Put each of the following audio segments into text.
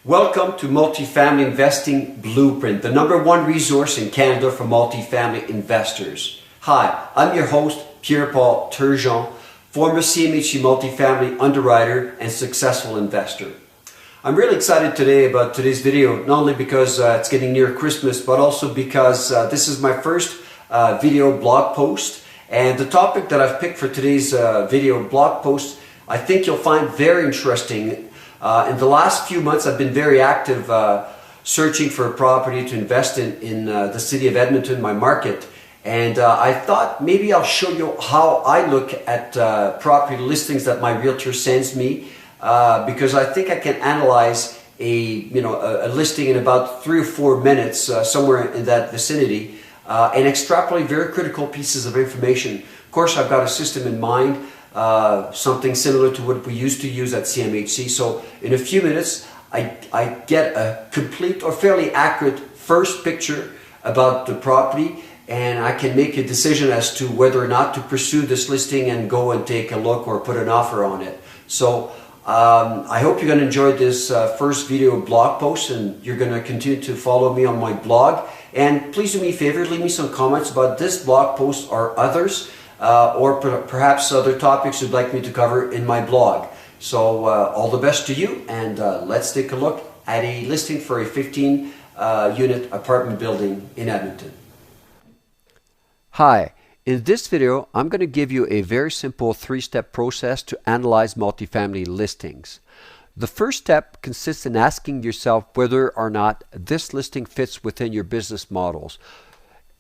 Welcome to Multifamily Investing Blueprint, the #1 resource in Canada for multifamily investors. Hi, I'm your host, Pierre-Paul Turgeon, former CMHC multifamily underwriter and successful investor. I'm really excited today about today's video, not only because it's getting near Christmas, but also because this is my first video blog post. And the topic that I've picked for today's video blog post, I think you'll find very interesting. In the last few months, I've been very active searching for a property to invest in the city of Edmonton, my market. And I thought maybe I'll show you how I look at property listings that my realtor sends me, because I think I can analyze a listing in about 3 or 4 minutes, somewhere in that vicinity, and extrapolate very critical pieces of information. Of course, I've got a system in mind. Something similar to what we used to use at CMHC. So in a few minutes, I get a complete or fairly accurate first picture about the property, and I can make a decision as to whether or not to pursue this listing and go and take a look or put an offer on it. So I hope you're going to enjoy this first video blog post, and you're going to continue to follow me on my blog. And please do me a favor, leave me some comments about this blog post or others. Or perhaps other topics you'd like me to cover in my blog. So all the best to you, and let's take a look at a listing for a 15-unit apartment building in Edmonton. Hi, in this video I'm going to give you a very simple 3-step process to analyze multifamily listings. The first step consists in asking yourself whether or not this listing fits within your business models.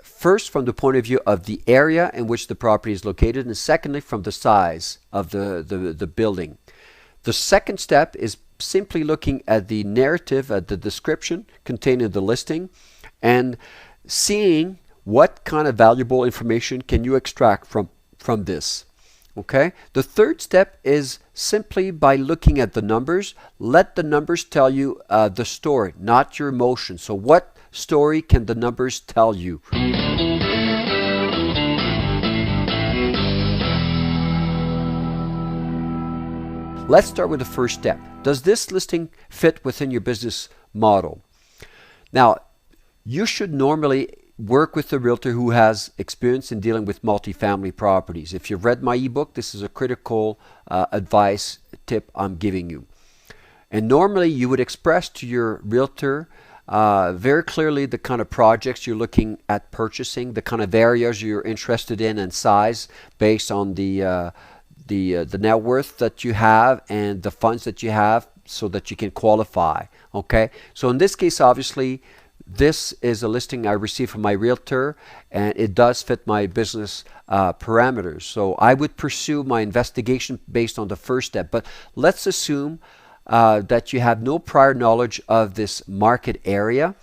First, from the point of view of the area in which the property is located, and secondly, from the size of the building. The second step is simply looking at the narrative, at the description contained in the listing, and seeing what kind of valuable information can you extract from this. Okay? The third step is simply by looking at the numbers. Let the numbers tell you the story, not your emotion. So what story can the numbers tell you? Let's start with the first step. Does this listing fit within your business model? Now, you should normally work with a realtor who has experience in dealing with multifamily properties. If you've read my ebook, this is a critical advice tip I'm giving you. And normally you would express to your realtor very clearly the kind of projects you're looking at purchasing, the kind of areas you're interested in, and size based on the net worth that you have and the funds that you have, so that you can qualify. Okay, so in this case, obviously, this is a listing I received from my realtor, and it does fit my business parameters. So I would pursue my investigation based on the first step. But let's assume that you have no prior knowledge of this market area,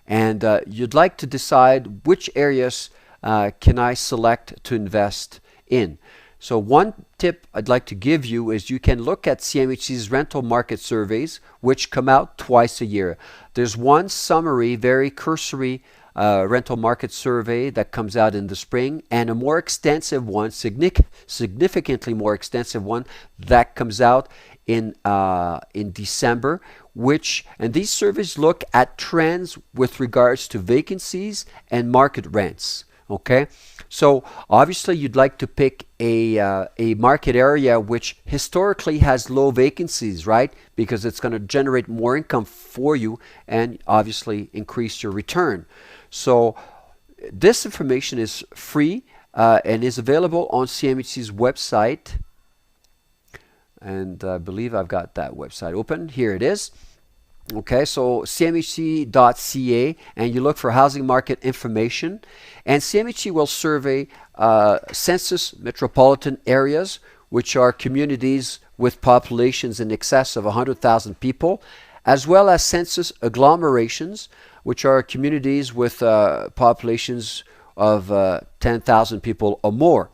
and you'd like to decide which areas can I select to invest in. So one tip I'd like to give you is you can look at CMHC's rental market surveys, which come out twice a year. There's one summary, very cursory rental market survey that comes out in the spring, and a more extensive one, significantly more extensive one, that comes out in December, and these surveys look at trends with regards to vacancies and market rents. Okay, so obviously you'd like to pick a market area which historically has low vacancies, right? Because it's going to generate more income for you and obviously increase your return. So this information is free and is available on CMHC's website. And I believe I've got that website open. Here it is. Okay, so cmhc.ca, and you look for housing market information, and CMHC will survey census metropolitan areas, which are communities with populations in excess of 100,000 people, as well as census agglomerations, which are communities with populations of 10,000 people or more.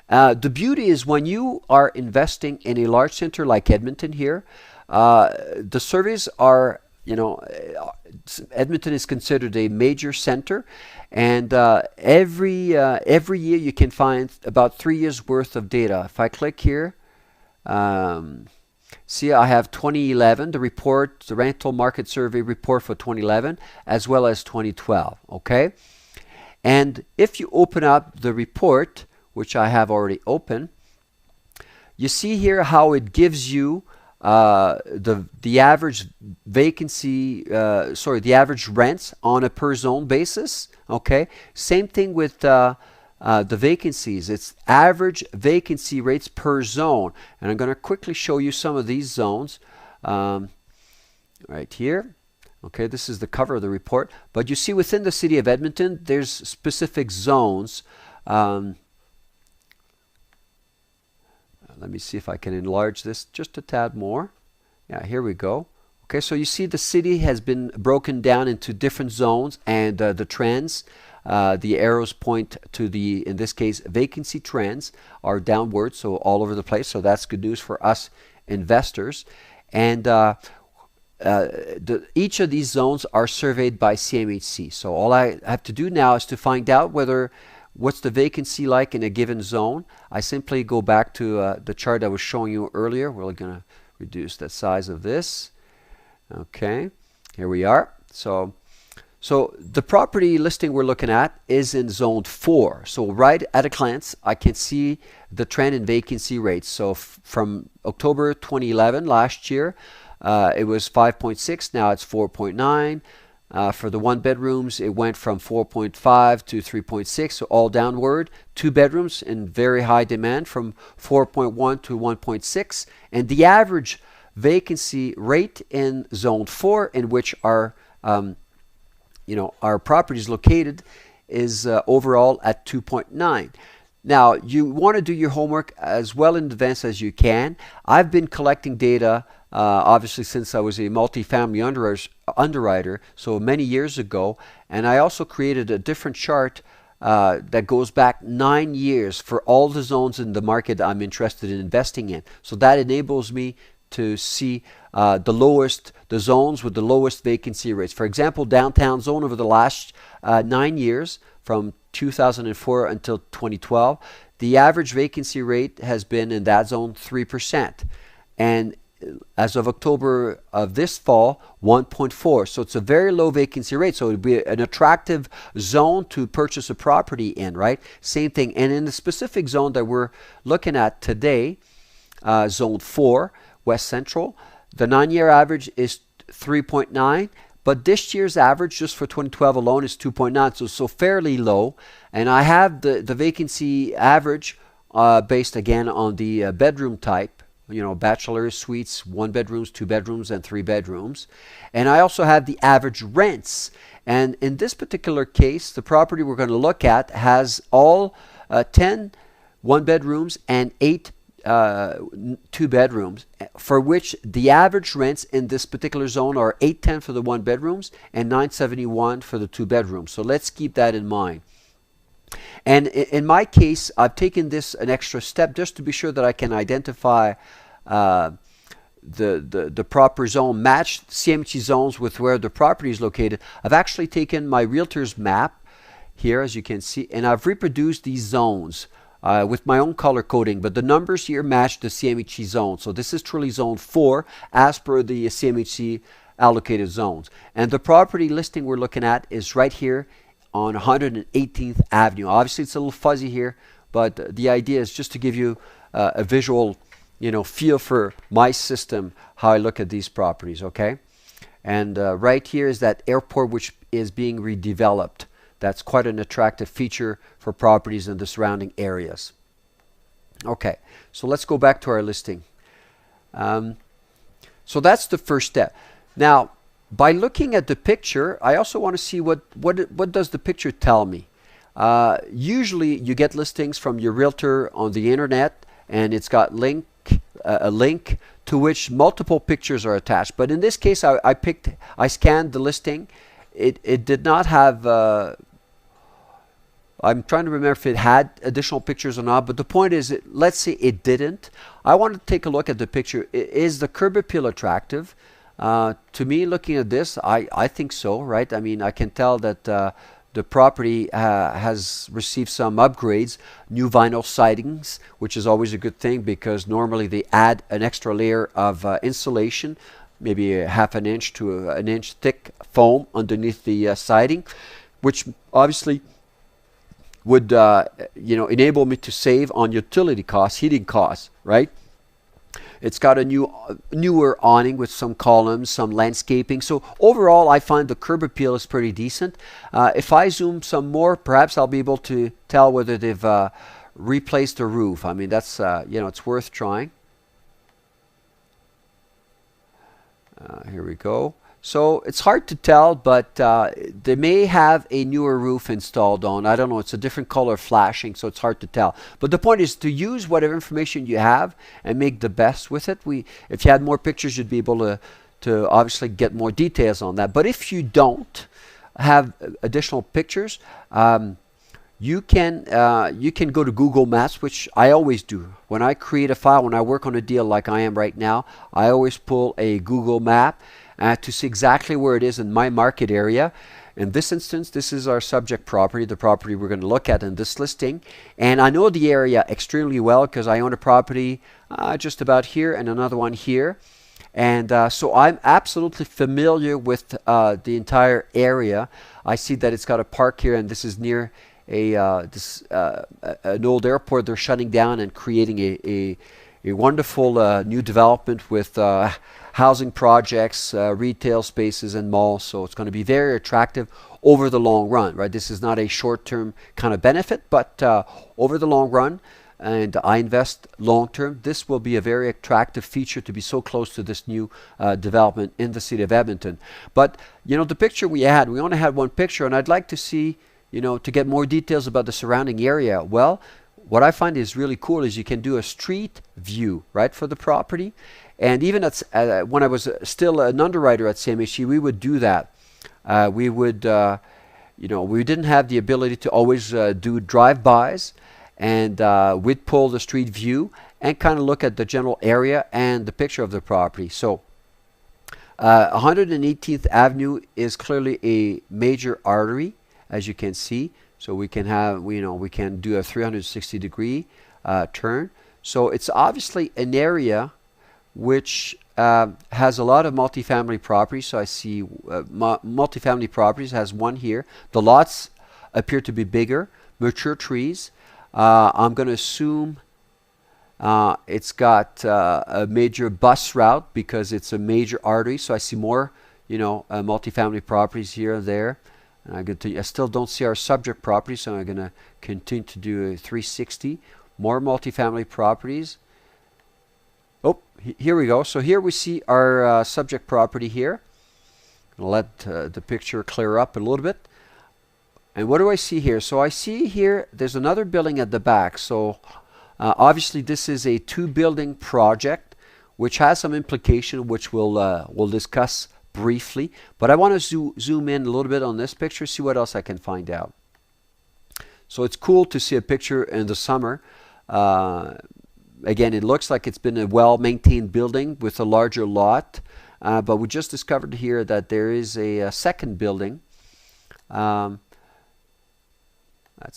The beauty is when you are investing in a large center like Edmonton here, the surveys are, Edmonton is considered a major center, and every year you can find about 3 years worth of data. If I click here, See, I have 2011, the report, the rental market survey report for 2011, as well as 2012, okay? And if you open up the report, which I have already opened, you see here how it gives you the average vacancy, the average rents on a per zone basis. Okay, same thing with the vacancies. It's average vacancy rates per zone, and I'm going to quickly show you some of these zones right here. Okay, this is the cover of the report, but you see within the city of Edmonton, there's specific zones. Let me see if I can enlarge this just a tad more. Yeah, here we go. Okay, so you see the city has been broken down into different zones, and the trends, the arrows point to the, in this case, vacancy trends are downward, so all over the place. So that's good news for us investors. And each of these zones are surveyed by CMHC. So all I have to do now is to find out what's the vacancy like in a given zone. I simply go back to the chart I was showing you earlier. We're going to reduce the size of this. Okay, here we are. So the property listing we're looking at is in zone 4. So right at a glance, I can see the trend in vacancy rates. So from October 2011, last year, it was 5.6. Now it's 4.9. For the one bedrooms, it went from 4.5 to 3.6, so all downward. Two bedrooms in very high demand from 4.1 to 1.6. And the average vacancy rate in zone 4, in which our property is located, is overall at 2.9. Now, you want to do your homework as well in advance as you can. I've been collecting data obviously since I was a multifamily underwriter, so many years ago, and I also created a different chart that goes back 9 years for all the zones in the market I'm interested in investing in. So that enables me to see the zones with the lowest vacancy rates. For example, downtown zone over the last 9 years, from 2004 until 2012, the average vacancy rate has been in that zone 3%. And as of October of this fall, 1.4. So it's a very low vacancy rate. So it would be an attractive zone to purchase a property in, right? Same thing. And in the specific zone that we're looking at today, zone 4, West Central, the 9-year average is 3.9. But this year's average, just for 2012 alone, is 2.9, so fairly low. And I have the vacancy average based again on the bedroom type, bachelor suites, 1 bedrooms, 2 bedrooms, and 3 bedrooms. And I also have the average rents. And in this particular case, the property we're going to look at has all 10 1 bedrooms and 8 2 bedrooms, for which the average rents in this particular zone are $810 for the 1 bedrooms and $971 for the 2 bedrooms. So let's keep that in mind. And in my case, I've taken this an extra step just to be sure that I can identify the proper zone, match CMHC zones with where the property is located. I've actually taken my realtor's map here, as you can see, and I've reproduced these zones with my own color coding, but the numbers here match the CMHC zone. So this is truly zone 4 as per the CMHC allocated zones. And the property listing we're looking at is right here on 118th Avenue. Obviously it's a little fuzzy here, but the idea is just to give you a visual feel for my system, how I look at these properties, okay? And right here is that airport which is being redeveloped. That's quite an attractive feature for properties in the surrounding areas. Okay, so let's go back to our listing. So that's the first step. Now, by looking at the picture, I also want to see what does the picture tell me. Usually you get listings from your realtor on the internet, and it's got a link to which multiple pictures are attached. But in this case, I scanned the listing. It did not have I'm trying to remember if it had additional pictures or not, but the point is, let's say it didn't. I want to take a look at the picture. Is the curb appeal attractive? To me, looking at this, I think so, right? I mean, I can tell that the property has received some upgrades, new vinyl sidings, which is always a good thing because normally they add an extra layer of insulation, maybe a half an inch to an inch thick foam underneath the siding, which obviously would enable me to save on utility costs, heating costs, right? It's got a newer awning with some columns, some landscaping. So overall, I find the curb appeal is pretty decent. If I zoom some more, perhaps I'll be able to tell whether they've replaced the roof. I mean, that's it's worth trying. Here we go. So it's hard to tell, but they may have a newer roof installed on. I don't know. It's a different color flashing, so it's hard to tell. But the point is to use whatever information you have and make the best with it. If you had more pictures, you'd be able to obviously get more details on that. But if you don't have additional pictures, you can go to Google Maps, which I always do. When I create a file, when I work on a deal like I am right now, I always pull a Google map to see exactly where it is in my market area. In this instance, this is our subject property, the property we're going to look at in this listing. And I know the area extremely well because I own a property just about here and another one here. And so I'm absolutely familiar with the entire area. I see that it's got a park here, and this is near an old airport they're shutting down and creating a wonderful new development with housing projects, retail spaces, and malls. So it's going to be very attractive over the long run, right? This is not a short-term kind of benefit, but over the long run, and I invest long-term, this will be a very attractive feature to be so close to this new development in the city of Edmonton. But, the picture we only had one picture, and I'd like to see, to get more details about the surrounding area. Well, what I find is really cool is you can do a street view, right, for the property. And even when I was still an underwriter at CMHC, we would do that. We didn't have the ability to always do drive-bys, and we'd pull the street view and kind of look at the general area and the picture of the property. So 118th Avenue is clearly a major artery, as you can see. So we can do a 360-degree turn. So it's obviously an area which has a lot of multifamily properties. So I see multifamily properties, has one here. The lots appear to be bigger, mature trees. I'm going to assume it's got a major bus route because it's a major artery. So I see more, multifamily properties here and there. And I still don't see our subject property, so I'm going to continue to do a 360. More multifamily properties. Oh, here we go. So here we see our subject property here. I'll let the picture clear up a little bit. And what do I see here? So I see here there's another building at the back. So obviously this is a two-building project, which has some implication, which we'll discuss briefly. But I want to zoom in a little bit on this picture, see what else I can find out. So it's cool to see a picture in the summer. Again, it looks like it's been a well-maintained building with a larger lot. But we just discovered here that there is a second building. That's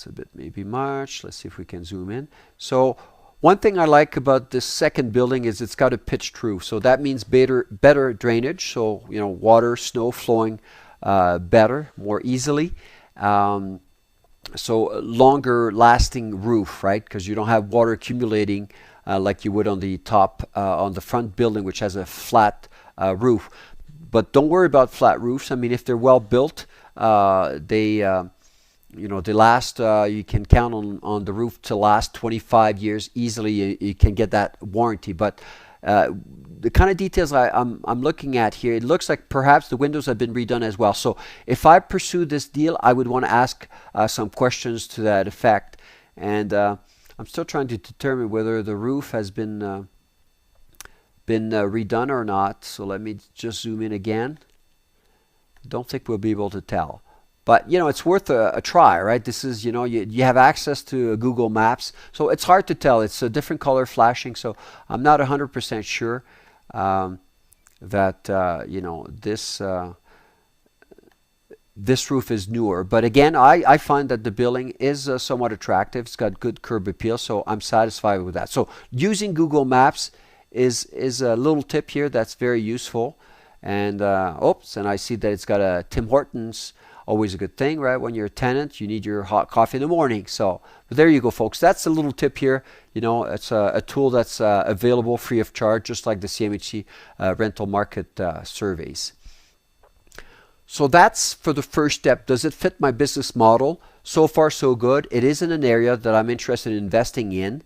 a bit maybe much. Let's see if we can zoom in. So one thing I like about this second building is it's got a pitched roof. So that means better drainage. So, water, snow flowing better, more easily. So longer lasting roof, right? Because you don't have water accumulating like you would on the top, on the front building, which has a flat roof. But don't worry about flat roofs. I mean, if they're well built, they last, you can count on the roof to last 25 years easily. You can get that warranty. But the kind of details I'm looking at here, it looks like perhaps the windows have been redone as well. So if I pursue this deal, I would want to ask some questions to that effect. And I'm still trying to determine whether the roof has been redone or not. So let me just zoom in again. Don't think we'll be able to tell. But, it's worth a try, right? This is, you have access to Google Maps. So it's hard to tell. It's a different color flashing. So I'm not 100% sure that, this this roof is newer. But again, I find that the building is somewhat attractive. It's got good curb appeal, so I'm satisfied with that. So using Google Maps is a little tip here that's very useful. And and I see that it's got a Tim Hortons, always a good thing, right? When you're a tenant, you need your hot coffee in the morning. So but there you go, folks. That's a little tip here. You know, it's a tool that's available free of charge, just like the CMHC rental market surveys. So that's for the first step. Does it fit my business model? So far, so good. It is in an area that I'm interested in investing in.